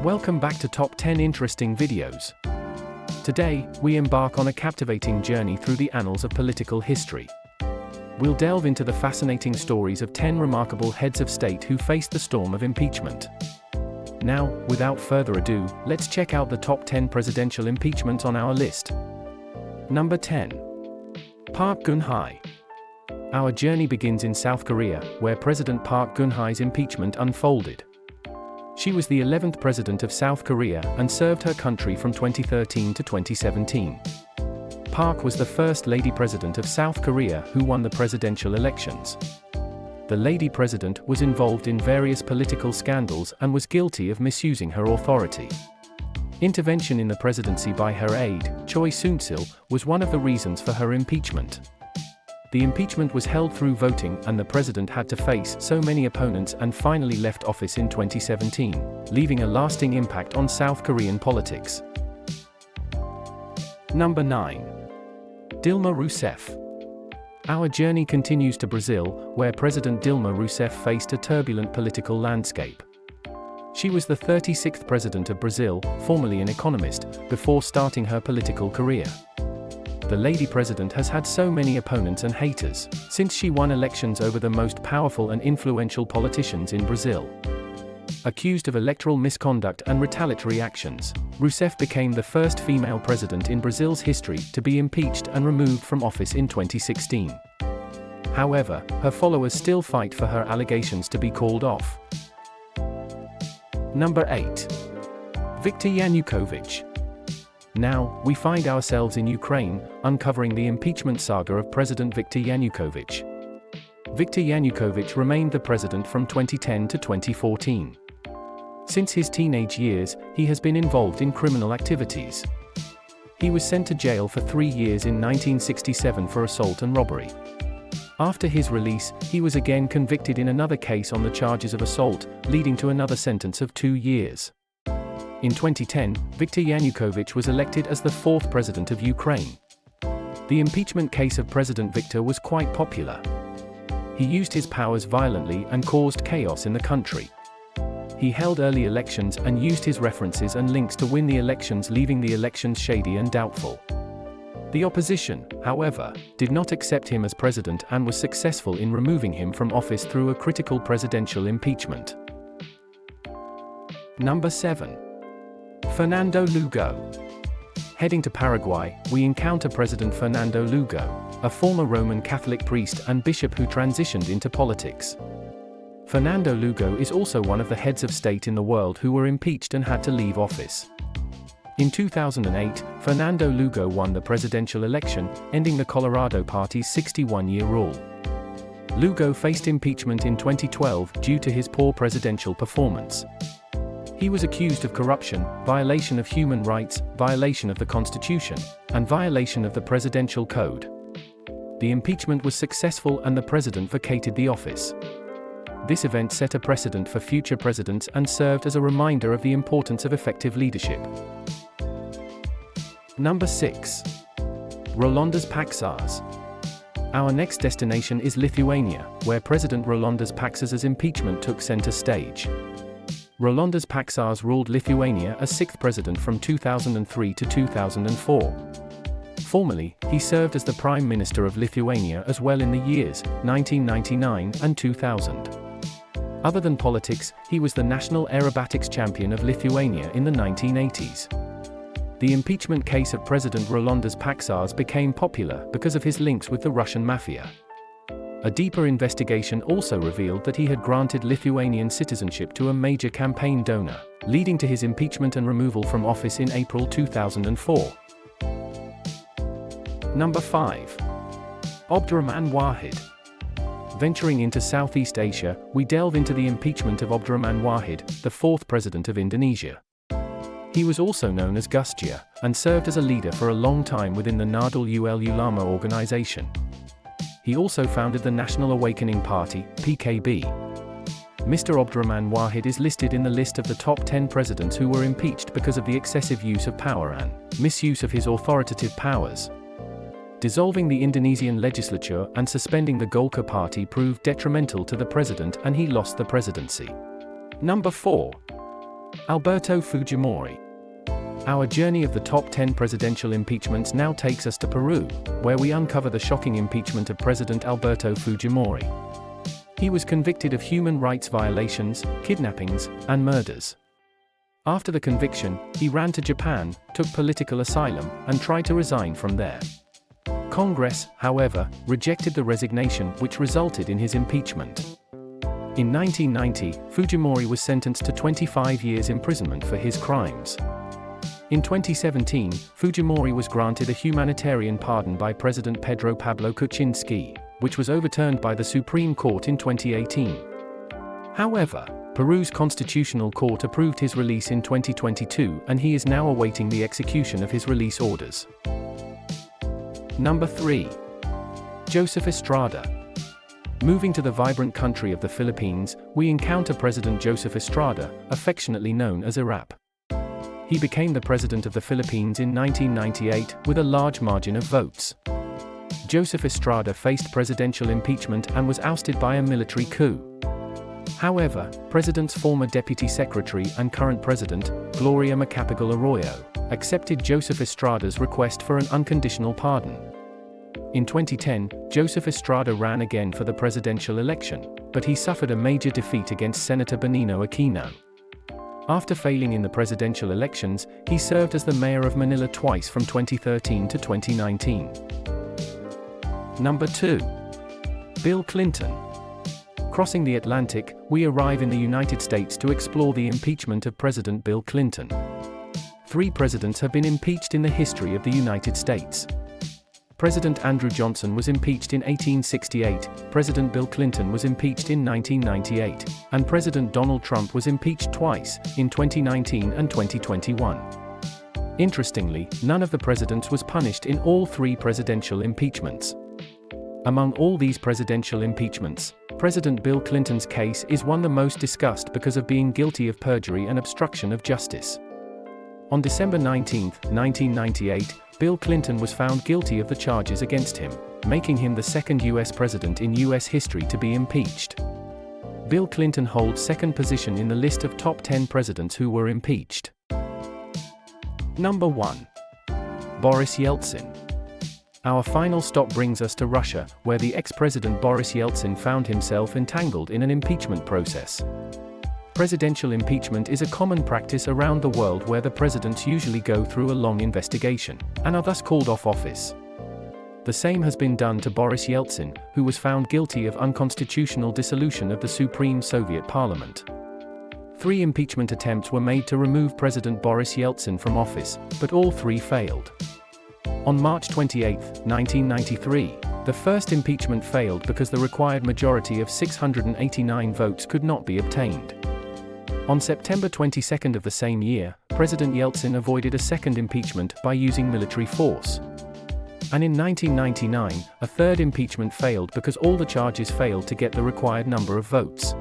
Welcome back to Top 10 Interesting Videos. Today, we embark on a captivating journey through the annals of political history. We'll delve into the fascinating stories of 10 remarkable heads of state who faced the storm of impeachment. Now, without further ado, let's check out the top 10 presidential impeachments on our list. Number 10. Park Geun-Hye. Our journey begins in South Korea, where President Park Geun-Hye's impeachment unfolded. She was the 11th president of South Korea and served her country from 2013 to 2017. Park was the first lady president of South Korea who won the presidential elections. The lady president was involved in various political scandals and was guilty of misusing her authority. Intervention in the presidency by her aide, Choi Soon-sil, was one of the reasons for her impeachment. The impeachment was held through voting and the president had to face so many opponents and finally left office in 2017, leaving a lasting impact on South Korean politics. Number 9. Dilma Rousseff. Our journey continues to Brazil, where President Dilma Rousseff faced a turbulent political landscape. She was the 36th president of Brazil, formerly an economist, before starting her political career. The lady president has had so many opponents and haters, since she won elections over the most powerful and influential politicians in Brazil. Accused of electoral misconduct and retaliatory actions, Rousseff became the first female president in Brazil's history to be impeached and removed from office in 2016. However, her followers still fight for her allegations to be called off. Number 8. Viktor Yanukovych. Now, we find ourselves in Ukraine, uncovering the impeachment saga of President Viktor Yanukovych. Viktor Yanukovych remained the president from 2010 to 2014. Since his teenage years, he has been involved in criminal activities. He was sent to jail for 3 years in 1967 for assault and robbery. After his release, he was again convicted in another case on the charges of assault, leading to another sentence of 2 years. In 2010, Viktor Yanukovych was elected as the 4th president of Ukraine. The impeachment case of President Viktor was quite popular. He used his powers violently and caused chaos in the country. He held early elections and used his references and links to win the elections, leaving the elections shady and doubtful. The opposition, however, did not accept him as president and was successful in removing him from office through a critical presidential impeachment. Number 7. Fernando Lugo. Heading to Paraguay, we encounter President Fernando Lugo, a former Roman Catholic priest and bishop who transitioned into politics. Fernando Lugo is also one of the heads of state in the world who were impeached and had to leave office. In 2008, Fernando Lugo won the presidential election, ending the Colorado Party's 61-year rule. Lugo faced impeachment in 2012 due to his poor presidential performance. He was accused of corruption, violation of human rights, violation of the Constitution, and violation of the Presidential Code. The impeachment was successful and the president vacated the office. This event set a precedent for future presidents and served as a reminder of the importance of effective leadership. Number 6. Rolandas Paksas. Our next destination is Lithuania, where President Rolandas Paksas' impeachment took center stage. Rolandas Paksas ruled Lithuania as 6th president from 2003 to 2004. Formerly, he served as the Prime Minister of Lithuania as well in the years 1999 and 2000. Other than politics, he was the national aerobatics champion of Lithuania in the 1980s. The impeachment case of President Rolandas Paksas became popular because of his links with the Russian mafia. A deeper investigation also revealed that he had granted Lithuanian citizenship to a major campaign donor, leading to his impeachment and removal from office in April 2004. Number 5. Abdurrahman Wahid. Venturing into Southeast Asia, we delve into the impeachment of Abdurrahman Wahid, the 4th president of Indonesia. He was also known as Gustia, and served as a leader for a long time within the Nahdlatul Ulama organization. He also founded the National Awakening Party, PKB. Mr. Abdurrahman Wahid is listed in the list of the top 10 presidents who were impeached because of the excessive use of power and misuse of his authoritative powers. Dissolving the Indonesian legislature and suspending the Golkar party proved detrimental to the president and he lost the presidency. Number 4. Alberto Fujimori. Our journey of the top 10 presidential impeachments now takes us to Peru, where we uncover the shocking impeachment of President Alberto Fujimori. He was convicted of human rights violations, kidnappings, and murders. After the conviction, he ran to Japan, took political asylum, and tried to resign from there. Congress, however, rejected the resignation, which resulted in his impeachment. In 1990, Fujimori was sentenced to 25 years imprisonment for his crimes. In 2017, Fujimori was granted a humanitarian pardon by President Pedro Pablo Kuczynski, which was overturned by the Supreme Court in 2018. However, Peru's Constitutional Court approved his release in 2022, and he is now awaiting the execution of his release orders. Number 3. Joseph Estrada. Moving to the vibrant country of the Philippines, we encounter President Joseph Estrada, affectionately known as Irap. He became the president of the Philippines in 1998 with a large margin of votes. Joseph Estrada faced presidential impeachment and was ousted by a military coup. However, President's former deputy secretary and current president, Gloria Macapagal Arroyo, accepted Joseph Estrada's request for an unconditional pardon. In 2010, Joseph Estrada ran again for the presidential election, but he suffered a major defeat against Senator Benigno Aquino. After failing in the presidential elections, he served as the mayor of Manila twice from 2013 to 2019. Number 2. Bill Clinton. Crossing the Atlantic, we arrive in the United States to explore the impeachment of President Bill Clinton. 3 presidents have been impeached in the history of the United States. President Andrew Johnson was impeached in 1868, President Bill Clinton was impeached in 1998, and President Donald Trump was impeached twice, in 2019 and 2021. Interestingly, none of the presidents was punished in all 3 presidential impeachments. Among all these presidential impeachments, President Bill Clinton's case is one the most discussed because of being guilty of perjury and obstruction of justice. On December 19, 1998, Bill Clinton was found guilty of the charges against him, making him the second U.S. president in U.S. history to be impeached. Bill Clinton holds second position in the list of top 10 presidents who were impeached. Number 1. Boris Yeltsin. Our final stop brings us to Russia, where the ex-president Boris Yeltsin found himself entangled in an impeachment process. Presidential impeachment is a common practice around the world where the presidents usually go through a long investigation, and are thus called off office. The same has been done to Boris Yeltsin, who was found guilty of unconstitutional dissolution of the Supreme Soviet Parliament. 3 impeachment attempts were made to remove President Boris Yeltsin from office, but all 3 failed. On March 28, 1993, the first impeachment failed because the required majority of 689 votes could not be obtained. On September 22 of the same year, President Yeltsin avoided a second impeachment by using military force. And in 1999, a third impeachment failed because all the charges failed to get the required number of votes.